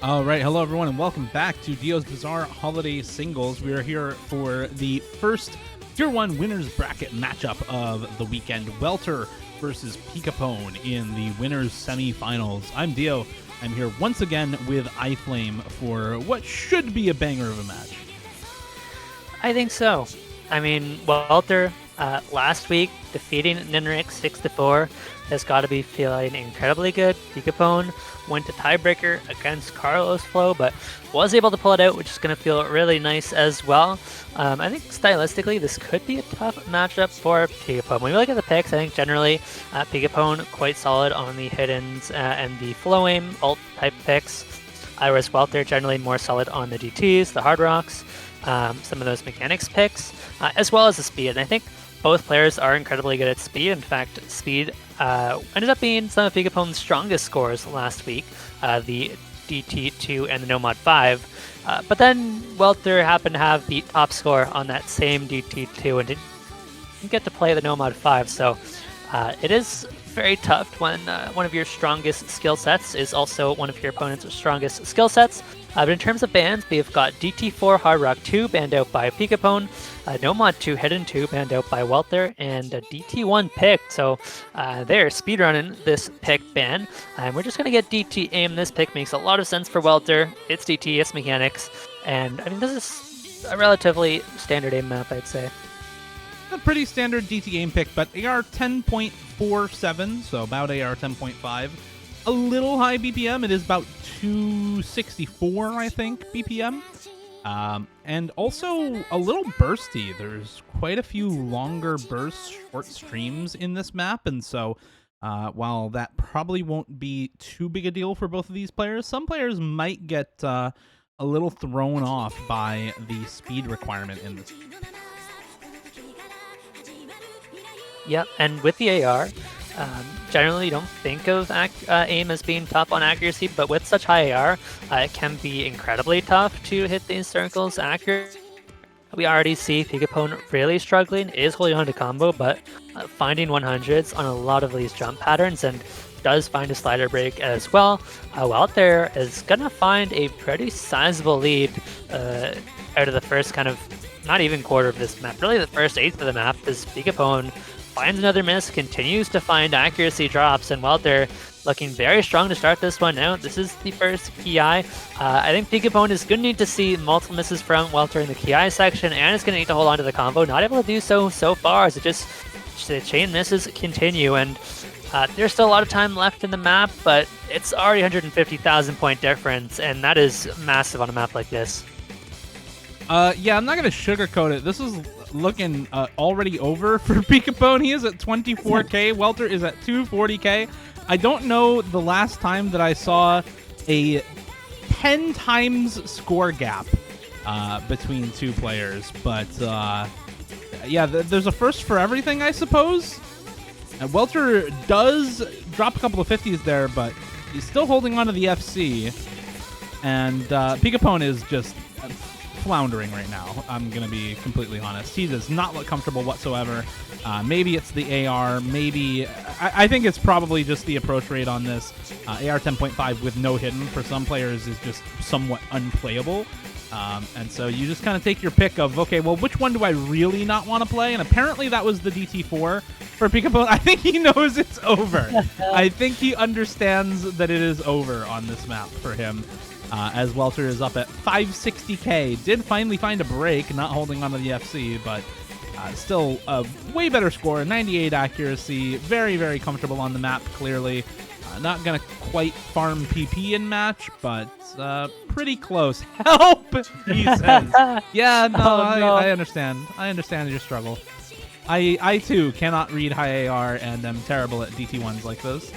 All right, hello everyone, and welcome back to Dio's Bizarre Holiday Singles. We are here for the first Tier 1 winners bracket matchup of the weekend, Welter versus PikaPwn in the winners semifinals. I'm Dio. I'm here once again with iFlame for what should be a banger of a match. I think so. I mean, Welter last week defeating Ninrix 6-4 has got to be feeling incredibly good. PikaPwn went to tiebreaker against Carlos Flo, but was able to pull it out, which is going to feel really nice as well. I think stylistically, this could be a tough matchup for PikaPwn. When we look at the picks, I think generally PikaPwn quite solid on the hiddens and the flow aim ult type picks, whereas Welter generally more solid on the GTs, the hard rocks, some of those mechanics picks, as well as the speed. And I think both players are incredibly good at speed. In fact, speed ended up being some of PikaPwn's strongest scores last week, the DT2 and the Nomad 5. But then Welter happened to have the top score on that same DT2 and didn't get to play the Nomad 5. So it is very tough when one of your strongest skill sets is also one of your opponent's strongest skill sets. But in terms of bans, we've got DT4 Hard Rock 2 banned out by PikaPwn, Nomad 2 Hidden 2 banned out by Welter, and DT1 picked. So they're speedrunning this pick ban. And we're just going to get DT aim. This pick makes a lot of sense for Welter. It's DT, it's mechanics. And I mean, this is a relatively standard aim map, I'd say. A pretty standard DT aim pick, but AR 10.47, so about AR 10.5. A little high BPM. It is about 264, I think, BPM. And also a little bursty. There's quite a few longer bursts, short streams in this map, and so while that probably won't be too big a deal for both of these players, some players might get a little thrown off by the speed requirement in this. Yep, and with the AR, generally you don't think of aim as being tough on accuracy, but with such high AR, it can be incredibly tough to hit these circles accurate. We already see PikaPwn really struggling, is holding on to combo, but finding 100s on a lot of these jump patterns, and does find a slider break as well. Welter is going to find a pretty sizable lead out of the first kind of, not even quarter of this map, really the first eighth of the map, as PikaPwn finds another miss, continues to find accuracy drops, and Welter looking very strong to start this one out. This is the first PI. I think PikaPwn is going to need to see multiple misses from Welter in the PI section, and is going to need to hold on to the combo. Not able to do so far, as the chain misses continue, and there's still a lot of time left in the map, but it's already 150,000 point difference, and that is massive on a map like this. Yeah, I'm not going to sugarcoat it. This is looking already over for PikaPwn. He is at 24k. Welter is at 240k. I don't know the last time that I saw a 10 times score gap between two players, but yeah, there's a first for everything, I suppose. Welter does drop a couple of 50s there, but he's still holding on to the FC, and PikaPwn is just floundering right now. I'm gonna be completely honest. He does not look comfortable whatsoever. Maybe it's the AR. Maybe I think it's probably just the approach rate on this. AR 10.5 with no hidden for some players is just somewhat unplayable. And so you just kind of take your pick of, okay, well, which one do I really not want to play? And apparently that was the DT4 for PikaPwn. I think he knows it's over. I think he understands that it is over on this map for him. As Welter is up at 560k. Did finally find a break, not holding onto the FC, but still a way better score, 98 accuracy, very, very comfortable on the map, clearly. Not going to quite farm PP in match, but pretty close. Help, he says. Yeah, no, I understand. I understand your struggle. I too, cannot read high AR, and am terrible at DT1s like this.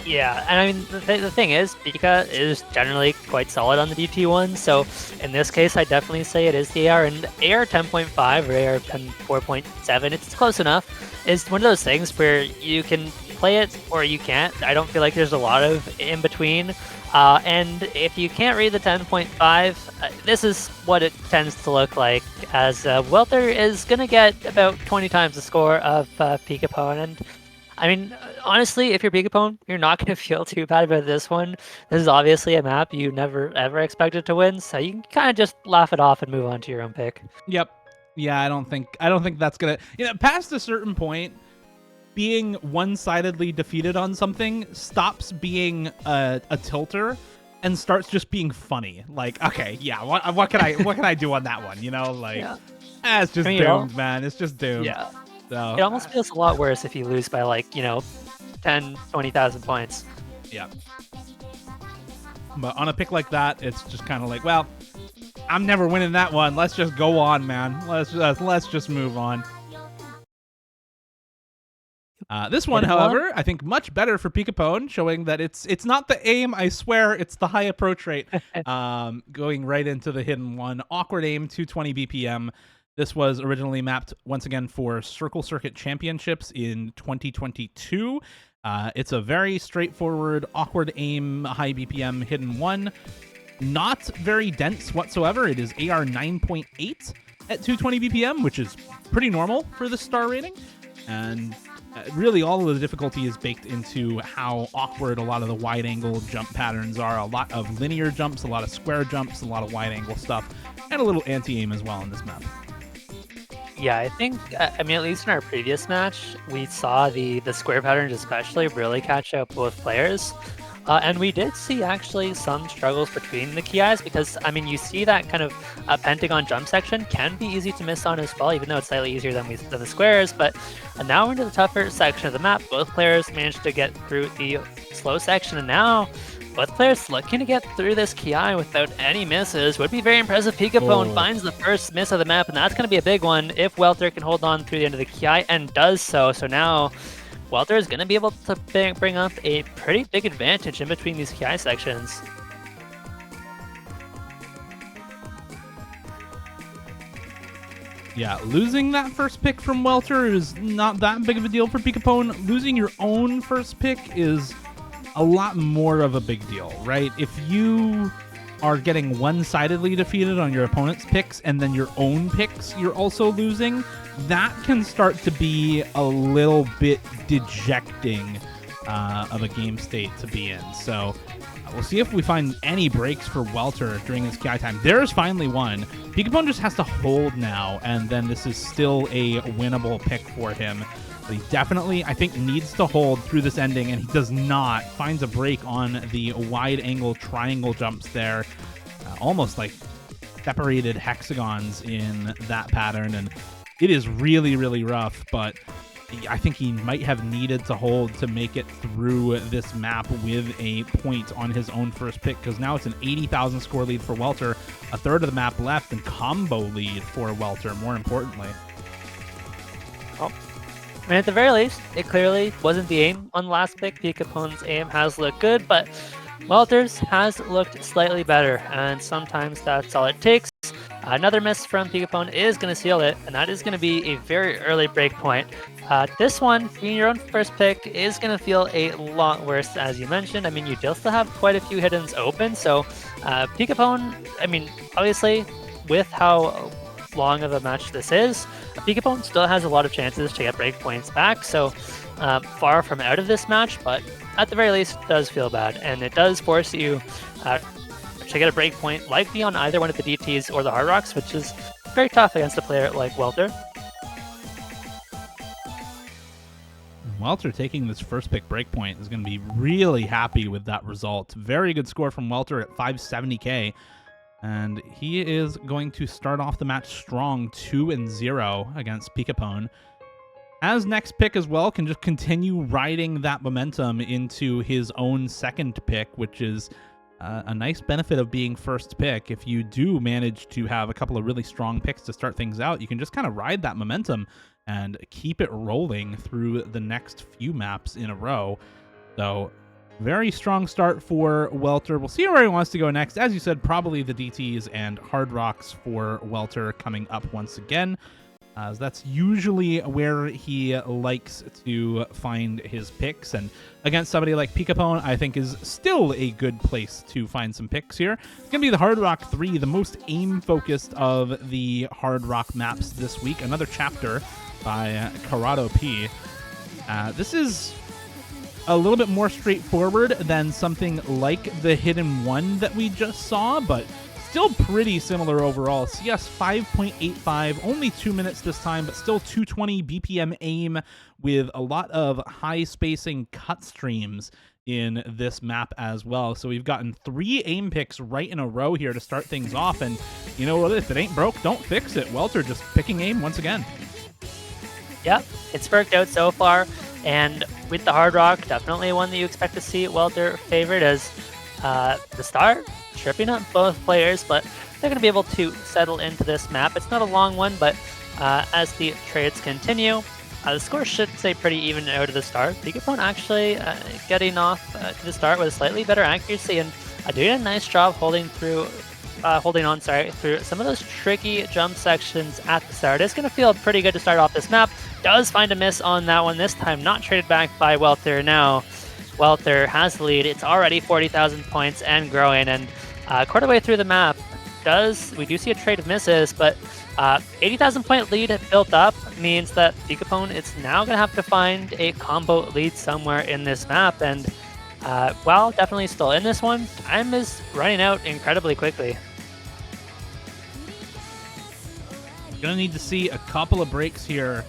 Yeah, and I mean, the thing is, Pika is generally quite solid on the DT1, so in this case, I definitely say it is the AR, and AR 10.5 or AR 10.4.7, it's close enough. It's one of those things where you can play it or you can't. I don't feel like there's a lot of in between, and if you can't read the 10.5, this is what it tends to look like, as Welter is going to get about 20 times the score of PikaPwn, and I mean, honestly, if you're PikaPwn, you're not going to feel too bad about this one. This is obviously a map you never ever expected to win, so you can kind of just laugh it off and move on to your own pick. Yep. Yeah, I don't think that's gonna, past a certain point, being one-sidedly defeated on something stops being a tilter and starts just being funny. Like, okay, yeah, what can I do on that one? Like, Yeah. it's just I mean, doomed, man. It's just doomed. Yeah. So It almost feels a lot worse if you lose by like, 10, 20,000 points. yeah. But on a pick like that, it's just kind of like, well, I'm never winning that one. Let's just go on, man. Let's just move on. This one, however, I think much better for PikaPwn, showing that it's not the aim, I swear, it's the high approach rate. Going right into the hidden one. Awkward aim, 220 BPM. This was originally mapped, once again, for Circle Circuit Championships in 2022. It's a very straightforward, awkward aim, high BPM hidden one. Not very dense whatsoever. It is AR 9.8 at 220 BPM, which is pretty normal for the star rating. And really all of the difficulty is baked into how awkward a lot of the wide angle jump patterns are. A lot of linear jumps, a lot of square jumps, a lot of wide angle stuff, and a little anti-aim as well in this map. Yeah, I think, at least in our previous match, we saw the square patterns especially really catch up both players. And we did see actually some struggles between the Ki because, you see that kind of pentagon jump section can be easy to miss on as well, even though it's slightly easier than the squares. But now we're into the tougher section of the map. Both players managed to get through the slow section, and now both players looking to get through this Ki without any misses. Would be very impressive. PikaPwn finds the first miss of the map, and that's going to be a big one if Welter can hold on through the end of the Ki, and does so. So now Welter is going to be able to bring up a pretty big advantage in between these Ki sections. Yeah, losing that first pick from Welter is not that big of a deal for PikaPwn. Losing your own first pick is a lot more of a big deal, right? If you are getting one-sidedly defeated on your opponent's picks and then your own picks you're also losing, that can start to be a little bit dejecting of a game state to be in. So we'll see if we find any breaks for Welter during this Ki time. There's finally one. PikaPwn just has to hold now, and then this is still a winnable pick for him. But he definitely, I think, needs to hold through this ending, and he does not. Finds a break on the wide-angle triangle jumps there. Almost like separated hexagons in that pattern, and it is really, really rough, but I think he might have needed to hold to make it through this map with a point on his own first pick, because now it's an 80,000 score lead for Welter, a third of the map left, and combo lead for Welter, more importantly. Well, at the very least, it clearly wasn't the aim on the last pick. PikaPwn's aim has looked good, but Welter's has looked slightly better, and sometimes that's all it takes. Another miss from PikaPwn is going to seal it, and that is going to be a very early break point. This one, being your own first pick, is going to feel a lot worse, as you mentioned. You do still have quite a few hiddens open, so PikaPwn, obviously, with how long of a match this is, PikaPwn still has a lot of chances to get break points back, so far from out of this match, but at the very least, it does feel bad, and it does force you to get a break point, likely on either one of the DTs or the Hard Rocks, which is very tough against a player like Welter. Welter taking this first pick breakpoint is going to be really happy with that result. Very good score from Welter at 570k. And he is going to start off the match strong, 2-0 against PikaPwn. As next pick as well, can just continue riding that momentum into his own second pick, which is a nice benefit of being first pick. If you do manage to have a couple of really strong picks to start things out, you can just kind of ride that momentum and keep it rolling through the next few maps in a row. So very strong start for Welter. We'll see where he wants to go next. As you said, probably the DTs and Hard Rocks for Welter coming up once again. That's usually where he likes to find his picks, and against somebody like PikaPwn, I think is still a good place to find some picks here. It's going to be the Hard Rock 3, the most aim-focused of the Hard Rock maps this week. Another chapter by Corrado P. This is a little bit more straightforward than something like the hidden one that we just saw, but still pretty similar overall. CS 5.85, only 2 minutes this time, but still 220 BPM aim with a lot of high spacing cut streams in this map as well. So we've gotten 3 aim picks right in a row here to start things off, and you know what, if it ain't broke, don't fix it. Welter just picking aim once again. Yep, it's worked out so far, and with the Hard Rock, definitely one that you expect to see Welter favored as the start, tripping up both players, but they're going to be able to settle into this map. It's not a long one, but as the trades continue, the score should stay pretty even out of the start. PikaPwn actually getting off to the start with a slightly better accuracy and doing a nice job holding through through some of those tricky jump sections at the start. It's going to feel pretty good to start off this map. Does find a miss on that one this time, not traded back by Welter. Now Welter has the lead. It's already 40,000 points and growing, and quarter way through the map, we do see a trade of misses, but 80,000 point lead built up means that PikaPwn is now going to have to find a combo lead somewhere in this map, and while definitely still in this one, time is running out incredibly quickly. Gonna need to see a couple of breaks here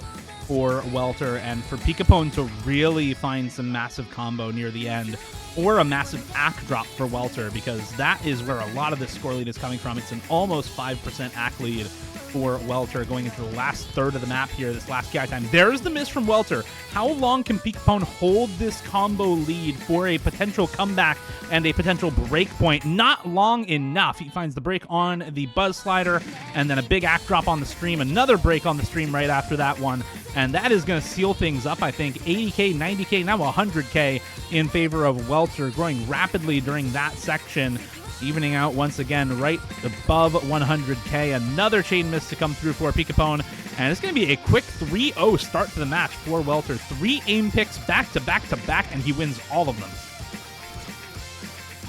for Welter and for PikaPwn to really find some massive combo near the end, or a massive ACK drop for Welter, because that is where a lot of this score lead is coming from. It's an almost 5% ACK lead for Welter going into the last third of the map here, this last guy time. There's the miss from Welter. How long can PikaPwn hold this combo lead for a potential comeback and a potential break point? Not long enough. He finds the break on the Buzz Slider, and then a big ACK drop on the stream, another break on the stream right after that one, and that is going to seal things up, I think. 80k, 90k, now 100k in favor of Welter, growing rapidly during that section, evening out once again right above 100k. Another chain miss to come through for PikaPwn, and it's going to be a quick 3-0 start to the match for Welter. 3 aim picks back to back to back, and he wins all of them.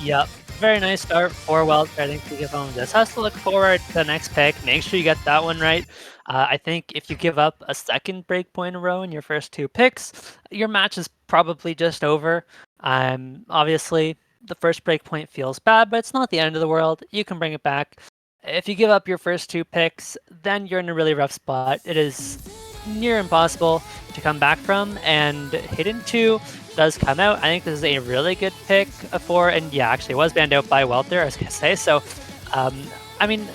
Yep, very nice start for Welter. I think PikaPwn just has to look forward to the next pick. Make sure you get that one right. I think if you give up a second breakpoint in a row in your first 2 picks, your match is probably just over. Obviously, the first breakpoint feels bad, but it's not the end of the world. You can bring it back. If you give up your first 2 picks, then you're in a really rough spot. It is near impossible to come back from, and Hidden 2 does come out. I think this is a really good pick for, and yeah, actually it was banned out by Welter, I was going to say. So, I mean,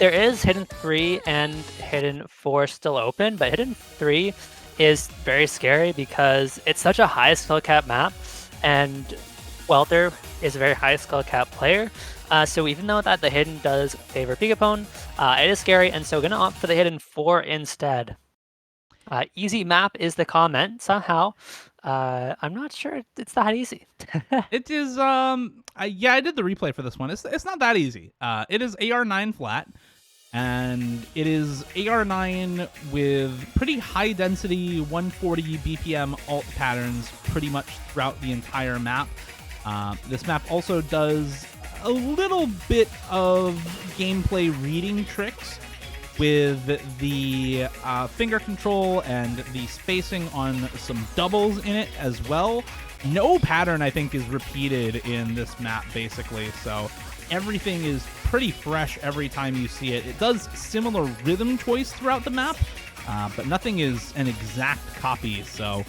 there is Hidden 3 and Hidden 4 still open, but Hidden 3 is very scary because it's such a high skill cap map, and Welter is a very high skill cap player. So even though that the Hidden does favor PikaPwn, it is scary, and so gonna opt for the Hidden 4 instead. Easy map is the comment somehow. I'm not sure it's that easy. It is, yeah, I did the replay for this one. It's not that easy. It is AR9 flat, and it is AR9 with pretty high density 140 BPM alt patterns pretty much throughout the entire map. This map also does a little bit of gameplay reading tricks with the finger control and the spacing on some doubles in it as well. No pattern, I think, is repeated in this map, basically, so everything is pretty fresh every time you see it. It does similar rhythm choice throughout the map, but nothing is an exact copy, so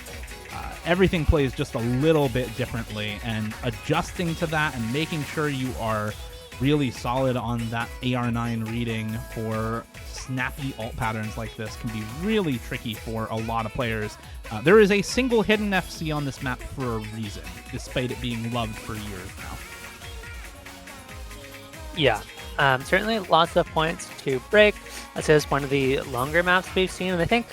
everything plays just a little bit differently, and adjusting to that and making sure you are really solid on that AR9 reading for snappy alt patterns like this can be really tricky for a lot of players. There is a single hidden FC on this map for a reason, despite it being loved for years now. Yeah, certainly lots of points to break. This is one of the longer maps we've seen, and I think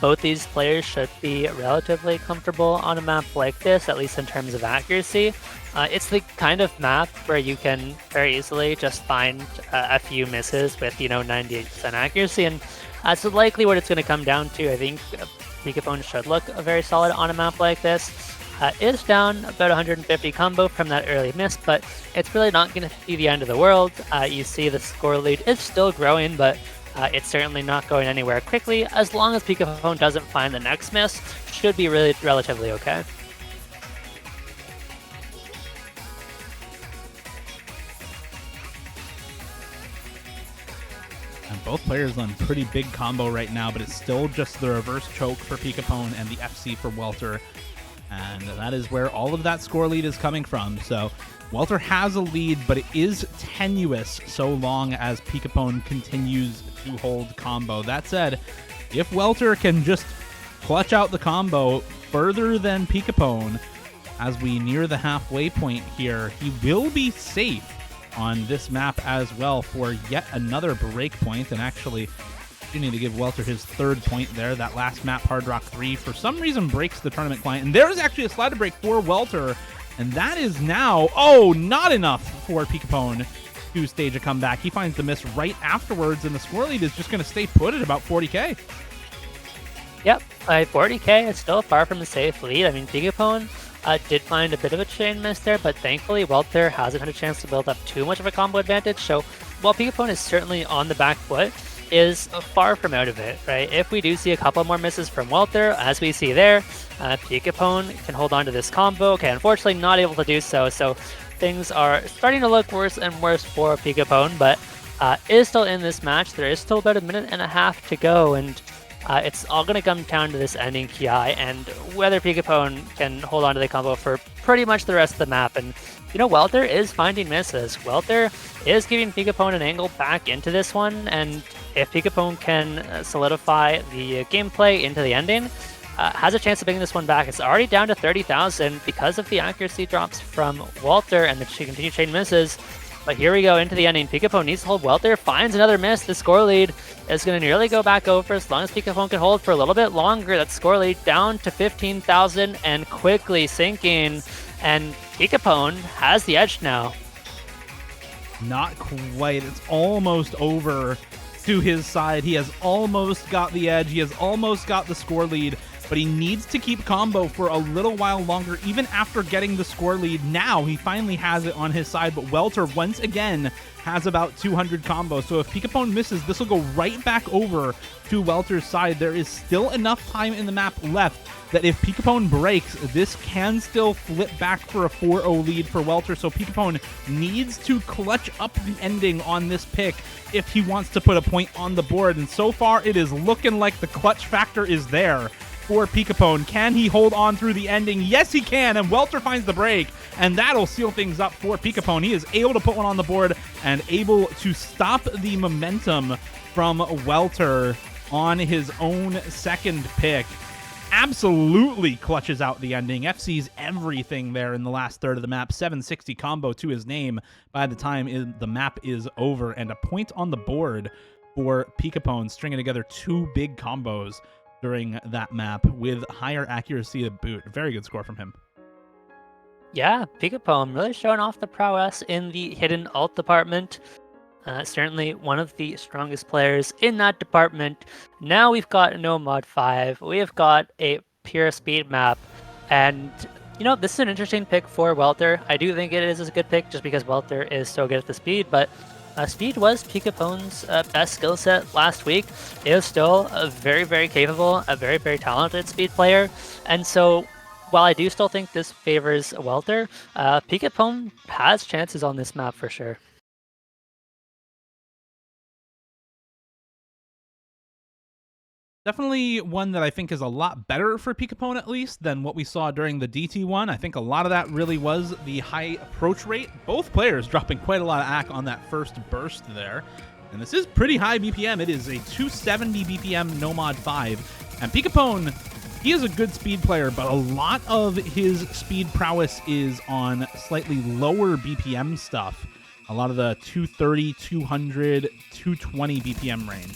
both these players should be relatively comfortable on a map like this, at least in terms of accuracy. It's the kind of map where you can very easily just find a few misses with, 98% accuracy, and that's likely what it's going to come down to. I think PikaPwn should look very solid on a map like this. Is down about 150 combo from that early miss, but it's really not going to be the end of the world. You see the score lead is still growing, but it's certainly not going anywhere quickly. As long as PikaPwn doesn't find the next miss, should be really relatively okay. Both players on pretty big combo right now, but it's still just the reverse choke for PikaPwn and the FC for Welter. And that is where all of that score lead is coming from. So Welter has a lead, but it is tenuous so long as PikaPwn continues to hold combo. That said, if Welter can just clutch out the combo further than PikaPwn as we near the halfway point here, he will be safe on this map as well for yet another break point. And actually, you need to give Welter his 3rd point there. That last map, Hard Rock 3, for some reason breaks the tournament client. And there's actually a slide to break for Welter. And that is now, not enough for PikaPwn to stage a comeback. He finds the miss right afterwards, and the score lead is just going to stay put at about 40k. Yep, 40k is still far from a safe lead. I mean, PikaPwn did find a bit of a chain miss there, but thankfully Welter hasn't had a chance to build up too much of a combo advantage. So while PikaPwn is certainly on the back foot, is far from out of it, right? If we do see a couple more misses from Welter, as we see there, PikaPwn can hold on to this combo. Okay, unfortunately not able to do so, so things are starting to look worse and worse for PikaPwn, but is still in this match. There is still about a minute and a half to go, and it's all going to come down to this ending ki and whether PikaPwn can hold on to the combo for pretty much the rest of the map. And Welter is finding misses. Welter is giving PikaPwn an angle back into this one, and if PikaPwn can solidify the gameplay into the ending, has a chance of bringing this one back. It's already down to 30,000 because of the accuracy drops from Welter and the continued chain misses. But here we go into the ending. PikaPwn needs to hold Welter, finds another miss. The score lead is going to nearly go back over as long as PikaPwn can hold for a little bit longer. That score lead down to 15,000 and quickly sinking. And PikaPwn has the edge now. Not quite. It's almost over to his side. He has almost got the edge. He has almost got the score lead, but he needs to keep combo for a little while longer, even after getting the score lead. Now he finally has it on his side, but Welter once again has about 200 combo. So if PikaPwn misses, this will go right back over to Welter's side. There is still enough time in the map left that if PikaPwn breaks, this can still flip back for a 4-0 lead for Welter. So PikaPwn needs to clutch up the ending on this pick if he wants to put a point on the board. And so far, it is looking like the clutch factor is there for PikaPwn. Can he hold on through the ending? Yes, he can, and Welter finds the break, and that'll seal things up for PikaPwn. He is able to put one on the board and able to stop the momentum from Welter on his own second pick. Absolutely clutches out the ending. FC's everything there in the last third of the map. 760 combo to his name by the time the map is over, and a point on the board for PikaPwn, stringing together 2 big combos during that map with higher accuracy to boot. Very good score from him. Yeah, PikaPwn really showing off the prowess in the hidden ult department. Certainly one of the strongest players in that department. Now we've got no mod 5. We have got a pure speed map. And, this is an interesting pick for Welter. I do think it is a good pick just because Welter is so good at the speed, but speed was PikaPwn's best skill set last week. He is still a very, very capable, a very, very talented speed player. And so while I do still think this favors Welter, PikaPwn has chances on this map for sure. Definitely one that I think is a lot better for PikaPwn, at least, than what we saw during the DT1. I think a lot of that really was the high approach rate. Both players dropping quite a lot of AC on that first burst there. And this is pretty high BPM. It is a 270 BPM no mod 5. And PikaPwn, he is a good speed player, but a lot of his speed prowess is on slightly lower BPM stuff. A lot of the 230, 200, 220 BPM range.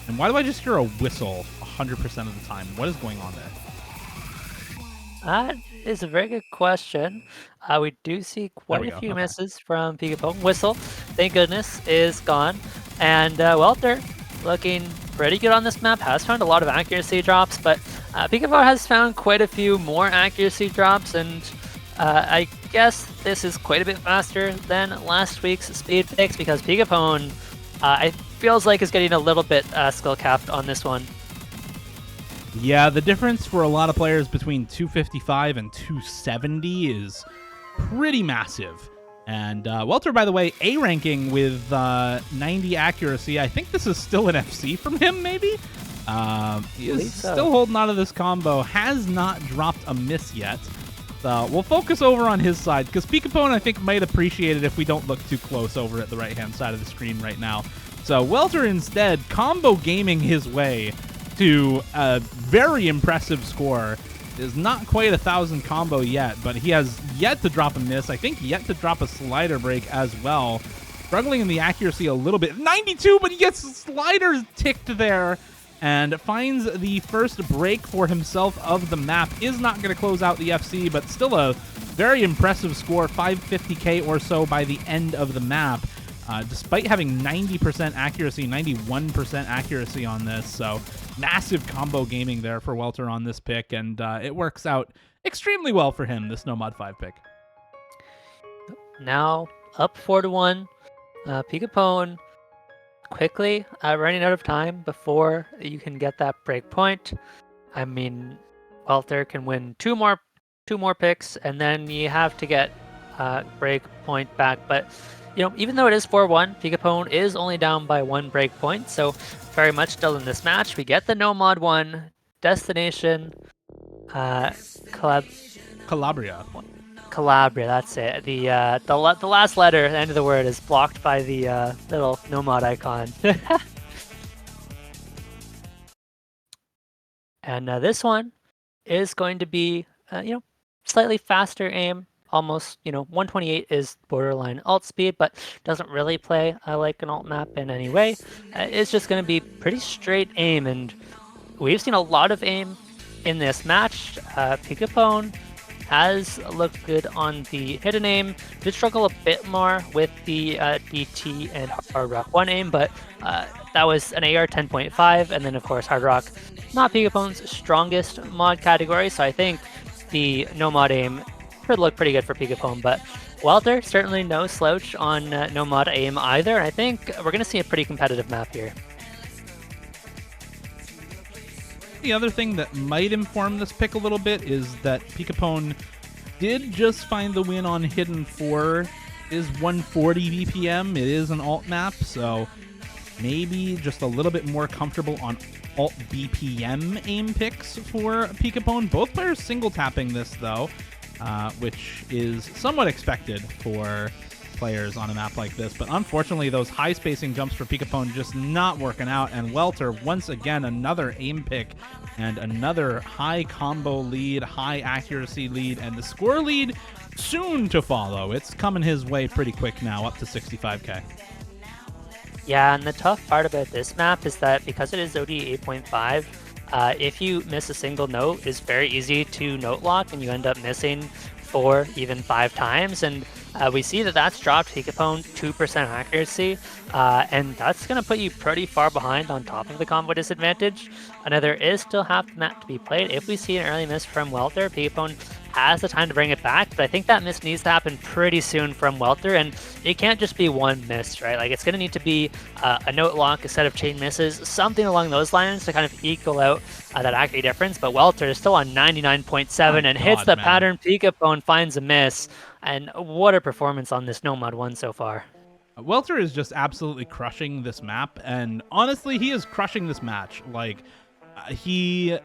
And why do I just hear a whistle 100% of the time? What is going on there? That is a very good question. We do see quite a few misses from PikaPwn. Whistle, thank goodness, is gone. And Welter, looking pretty good on this map, has found a lot of accuracy drops, but PikaPwn has found quite a few more accuracy drops, and I guess this is quite a bit faster than last week's speed picks because PikaPwn, I feels like is getting a little bit skill capped on this one. Yeah, the difference for a lot of players between 255 and 270 is pretty massive. And Welter, by the way, A ranking with 90 accuracy. I think this is still an FC from him, maybe? He is still holding on to this combo. Has not dropped a miss yet. So we'll focus over on his side, because PikaPwn, I think, might appreciate it if we don't look too close over at the right-hand side of the screen right now. So Welter, instead, combo gaming his way to a very impressive score. Is not quite 1,000 combo yet, but he has yet to drop a miss. I think yet to drop a slider break as well. Struggling in the accuracy a little bit. 92, but he gets sliders ticked there and finds the first break for himself of the map. Is not going to close out the FC, but still a very impressive score, 550k or so by the end of the map. Despite having 90% accuracy, 91% accuracy on this. So massive combo gaming there for Welter on this pick, and it works out extremely well for him, this No Mod 5 pick. Now up 4-1. PikaPwn quickly running out of time before you can get that break point. I mean, Welter can win two more picks, and then you have to get break point back. But you know, even though it is 4-1, PikaPwn is only down by 1 break point, so very much still in this match. We get the No Mod 1 destination. Calabria. Calabria, that's it. The last letter, the end of the word, is blocked by the little No Mod icon. And this one is going to be, slightly faster aim. Almost, 128 is borderline alt speed, but doesn't really play like an alt map in any way. It's just going to be pretty straight aim, and we've seen a lot of aim in this match. PikaPwn has looked good on the hidden aim. Did struggle a bit more with the DT and Hard Rock 1 aim, but that was an AR 10.5, and then of course Hard Rock, not PikaPwn's strongest mod category, so I think the no mod aim could look pretty good for PikaPwn, but Welter certainly no slouch on no mod aim either, and I think we're going to see a pretty competitive map here. The other thing that might inform this pick a little bit is that PikaPwn did just find the win on Hidden 4. It is 140 BPM. It is an alt map, so maybe just a little bit more comfortable on alt BPM aim picks for PikaPwn. Both players single tapping this, though, which is somewhat expected for players on a map like this, but unfortunately those high spacing jumps for PikaPwn just not working out, and Welter once again another aim pick and another high combo lead, high accuracy lead, and the score lead soon to follow. It's coming his way pretty quick now, up to 65k. Yeah, and the tough part about this map is that because it is OD 8.5, if you miss a single note, it's very easy to note lock, and you end up missing 4, even 5 times, and we see that that's dropped PikaPwn 2% accuracy, and that's going to put you pretty far behind on top of the combo disadvantage. And there is still half the map to be played. If we see an early miss from Welter, PikaPwn has the time to bring it back, but I think that miss needs to happen pretty soon from Welter, and it can't just be one miss, right? Like, it's going to need to be a note lock, a set of chain misses, something along those lines to kind of equal out that accuracy difference. But Welter is still on 99.7 and hits the pattern. PikaPwn finds a miss, and what a performance on this No Mod 1 so far. Welter is just absolutely crushing this map, and honestly, he is crushing this match. Like, he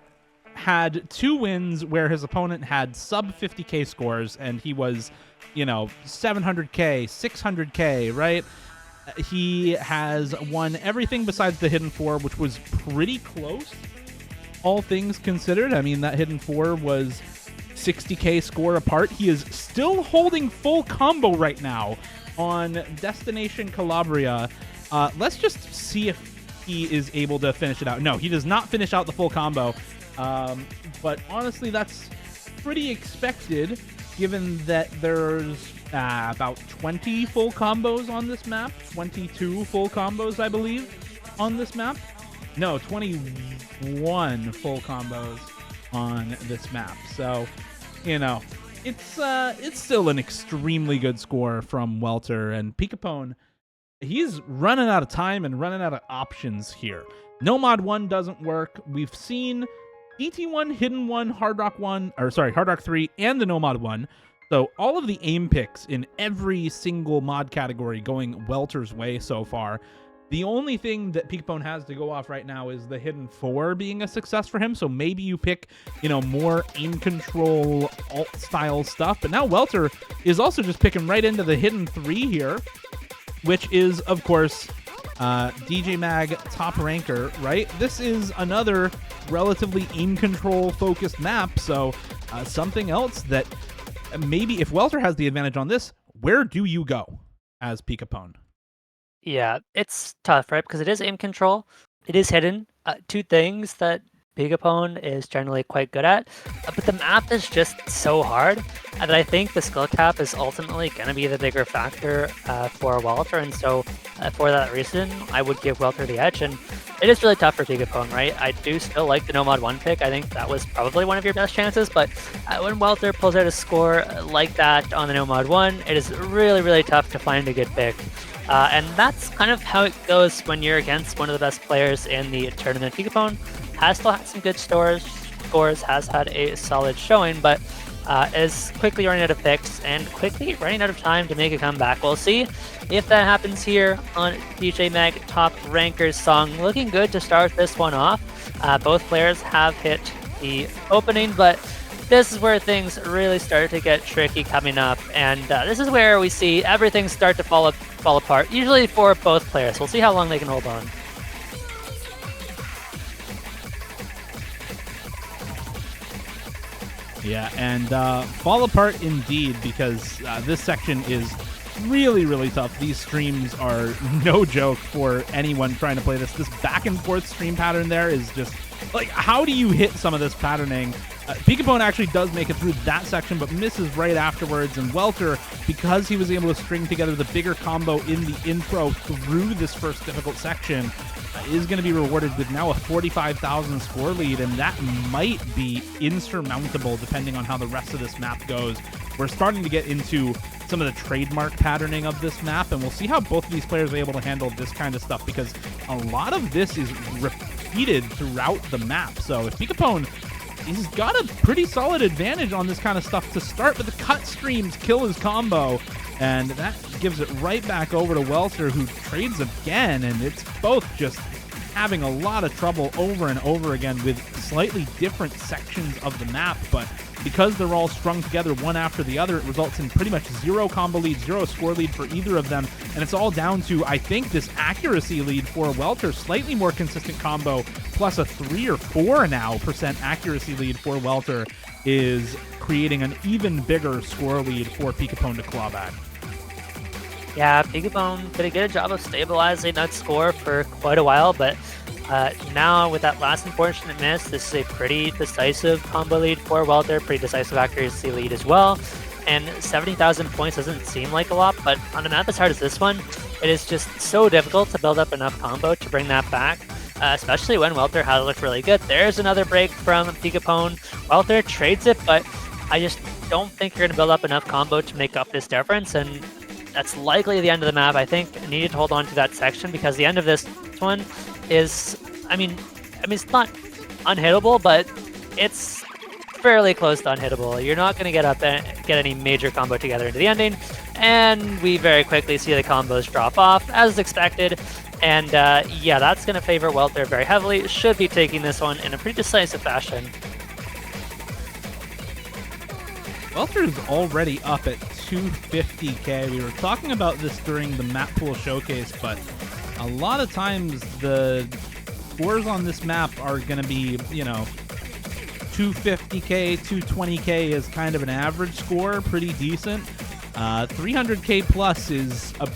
had 2 wins where his opponent had sub 50k scores, and he was, 700k, 600k, right? He has won everything besides the Hidden 4, which was pretty close, all things considered. I mean, that Hidden 4 was 60k score apart. He is still holding full combo right now on Destination Calabria. Let's just see if he is able to finish it out. No, he does not finish out the full combo. But honestly, that's pretty expected, given that there's about 20 full combos on this map. 22 full combos, I believe, on this map. No, 21 full combos on this map. So, it's still an extremely good score from Welter, and PikaPwn, he's running out of time and running out of options here. No Mod 1 doesn't work. We've seen DT1, Hidden 1, Hard Rock 1, Hard Rock 3, and the No Mod 1. So all of the aim picks in every single mod category going Welter's way so far. The only thing that PikaPwn has to go off right now is the hidden 4 being a success for him. So maybe you pick, more aim control alt style stuff. But now Welter is also just picking right into the hidden 3 here, which is, of course, DJ Mag top ranker, right? This is another relatively aim control focused map. So something else that maybe if Welter has the advantage on this, where do you go as PikaPwn? Yeah, it's tough, right? Because it is aim control. It is hidden. Two things that PikaPwn is generally quite good at. But the map is just so hard that I think the skill cap is ultimately going to be the bigger factor for Welter. And so for that reason, I would give Welter the edge. And it is really tough for PikaPwn, right? I do still like the No Mod 1 pick. I think that was probably one of your best chances. But when Welter pulls out a score like that on the No Mod 1, it is really, really tough to find a good pick. And that's kind of how it goes when you're against one of the best players in the tournament. PikaPwn has still had some good scores, has had a solid showing, but is quickly running out of picks and quickly running out of time to make a comeback. We'll see if that happens here on DJ Mag Top Ranker's song. Looking good to start this one off. Both players have hit the opening, but this is where things really start to get tricky coming up, and this is where we see everything start to fall apart, usually for both players. We'll see how long they can hold on. Yeah, and fall apart indeed, because this section is really, really tough. These streams are no joke for anyone trying to play this. This back and forth stream pattern there is just, like, how do you hit some of this patterning? PikaPwn actually does make it through that section, but misses right afterwards. And Welter, because he was able to string together the bigger combo in the intro through this first difficult section, is going to be rewarded with now a 45,000 score lead, and that might be insurmountable depending on how the rest of this map goes. We're starting to get into some of the trademark patterning of this map, and we'll see how both of these players are able to handle this kind of stuff, because a lot of this is repeated throughout the map. So if PikaPwn, he's got a pretty solid advantage on this kind of stuff to start, but the cut streams kill his combo, and that gives it right back over to Welter, who trades again, and it's both just having a lot of trouble over and over again with slightly different sections of the map, but because they're all strung together one after the other, it results in pretty much 0 combo lead, 0 score lead for either of them, and it's all down to, I think, this accuracy lead for Welter. Slightly more consistent combo, plus a 3 or 4 now % accuracy lead for Welter is creating an even bigger score lead for PikaPwn to claw back. Yeah, PikaPwn did a good job of stabilizing that score for quite a while, but now with that last unfortunate miss, this is a pretty decisive combo lead for Welter, pretty decisive accuracy lead as well. And 70,000 points doesn't seem like a lot, but on a map as hard as this one, it is just so difficult to build up enough combo to bring that back, especially when Welter had looked really good. There's another break from PikaPwn. Welter trades it, but I just don't think you're going to build up enough combo to make up this difference, and that's likely the end of the map. I think I needed to hold on to that section, because the end of this one is, I mean, it's not unhittable, but it's fairly close to unhittable. You're not going to get any major combo together into the ending, and we very quickly see the combos drop off as expected. And yeah, that's going to favor Welter very heavily. Should be taking this one in a pretty decisive fashion. Welter is already up at 250k. We were talking about this during the map pool showcase, but a lot of times the scores on this map are going to be, 250k, 220k is kind of an average score, pretty decent. 300k plus is a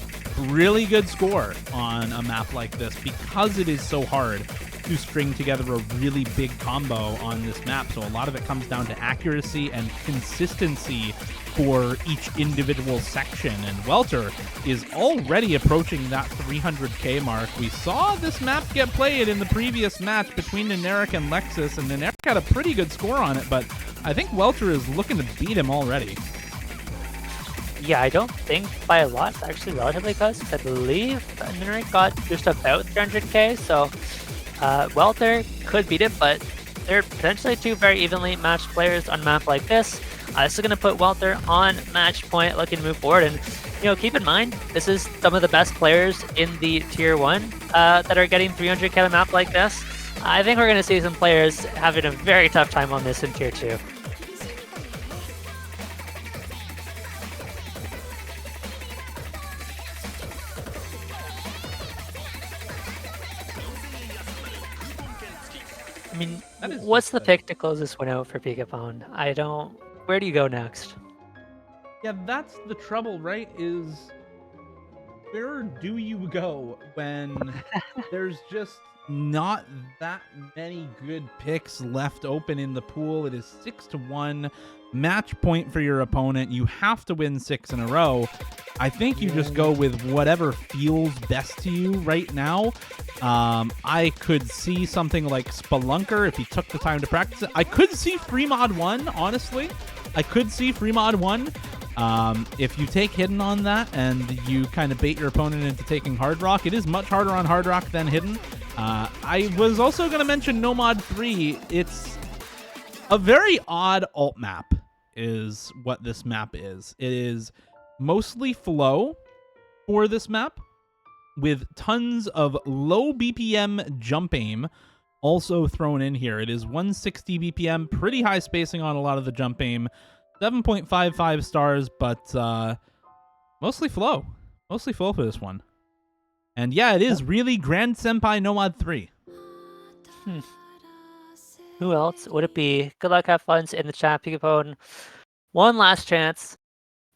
really good score on a map like this, because it is so hard to string together a really big combo on this map. So a lot of it comes down to accuracy and consistency for each individual section, and Welter is already approaching that 300k mark. We saw this map get played in the previous match between Neneric and Lexus, and Neneric had a pretty good score on it, but I think Welter is looking to beat him already. Yeah, I don't think by a lot. It's actually relatively close. I believe Neneric got just about 300k, so Welter could beat it, but they're potentially two very evenly matched players on a map like this. This is going to put Welter on match point, looking to move forward. And, keep in mind, this is some of the best players in the Tier 1 that are getting 300k on a map like this. I think we're going to see some players having a very tough time on this in Tier 2. I mean, what's the pick to close this one out for PikaPwn? Where do you go next? Yeah, that's the trouble, right? Is where do you go when there's just not that many good picks left open in the pool? It is 6-1, match point for your opponent. You have to win 6 in a row. I think you just go with whatever feels best to you right now. I could see something like Spelunker if he took the time to practice it. I could see Free Mod 1, honestly. I could see Free Mod 1. If you take Hidden on that and you kind of bait your opponent into taking Hard Rock, it is much harder on Hard Rock than Hidden. I was also going to mention No Mod 3. It's a very odd alt map is what this map is. It is mostly flow for this map with tons of low BPM jump aim also thrown in here. It is 160 BPM, pretty high spacing on a lot of the jump aim. 7.55 stars, but mostly flow. Mostly flow for this one. And yeah, it is really Grand Senpai No Mod 3. Who else would it be? Good luck, have fun in the chat, PikaPwn. One last chance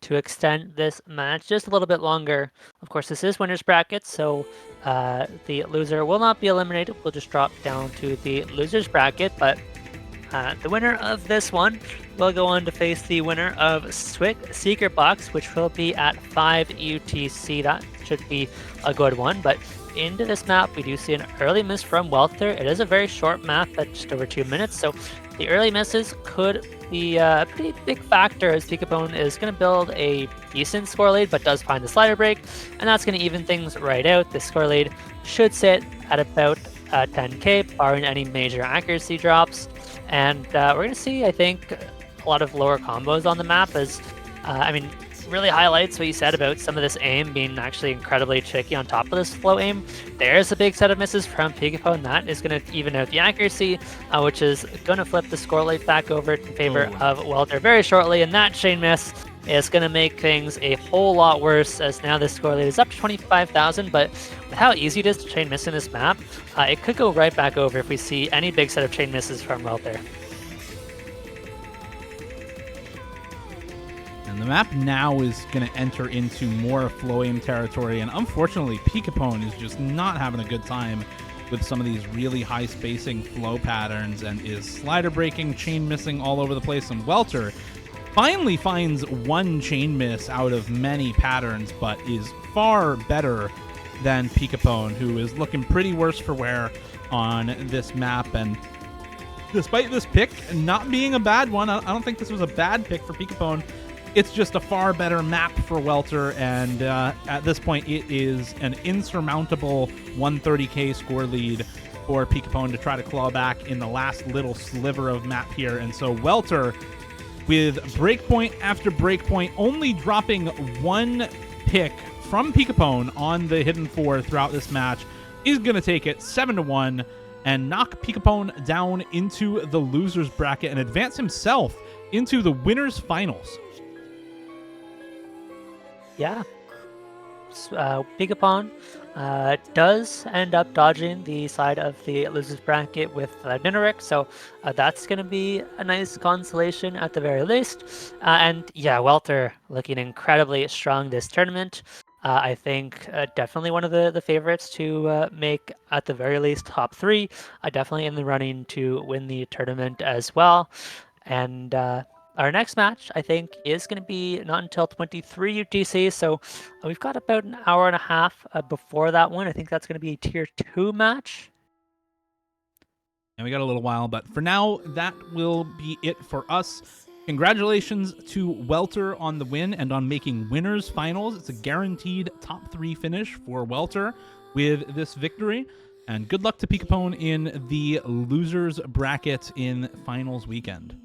to extend this match just a little bit longer. Of course, this is winner's bracket, so the loser will not be eliminated. We'll just drop down to the loser's bracket, but the winner of this one will go on to face the winner of Secret Box, which will be at 5 UTC. That should be a good one. But into this map, we do see an early miss from Welter. It is a very short map at just over 2 minutes, so the early misses could be a pretty big factor as PikaPwn is going to build a decent score lead, but does find the slider break, and that's going to even things right out. The score lead should sit at about 10k, barring any major accuracy drops. And we're going to see, I think, a lot of lower combos on the map as, really highlights what you said about some of this aim being actually incredibly tricky on top of this flow aim. There's a big set of misses from PikaPwn. That is going to even out the accuracy, which is going to flip the score lead back over in favor of Welter very shortly. And that chain miss is going to make things a whole lot worse as now this score lead is up to 25,000. But with how easy it is to chain miss in this map, it could go right back over if we see any big set of chain misses from Welter. And the map now is going to enter into more flow aim territory, and unfortunately, PikaPwn is just not having a good time with some of these really high spacing flow patterns and is slider breaking, chain missing all over the place. And Welter finally finds one chain miss out of many patterns, but is far better than PikaPwn, who is looking pretty worse for wear on this map. And despite this pick not being a bad one, I don't think this was a bad pick for PikaPwn. It's just a far better map for Welter, and at this point, it is an insurmountable 130k score lead for PikaPwn to try to claw back in the last little sliver of map here. And so Welter, with breakpoint after breakpoint, only dropping one pick from PikaPwn on the Hidden 4 throughout this match, is going to take it 7-1 and knock PikaPwn down into the loser's bracket and advance himself into the winner's finals. Yeah, PikaPwn does end up dodging the side of the loser's bracket with Nineric, so that's going to be a nice consolation at the very least. And yeah, Welter looking incredibly strong this tournament. I think definitely one of the favorites to make at the very least top 3. Definitely in the running to win the tournament as well. And our next match, I think, is going to be not until 23 UTC, so we've got about an hour and a half before that one. I think that's going to be a Tier 2 match. And we got a little while, but for now, that will be it for us. Congratulations to Welter on the win and on making winners finals. It's a guaranteed top 3 finish for Welter with this victory. And good luck to PikaPwn in the losers bracket in finals weekend.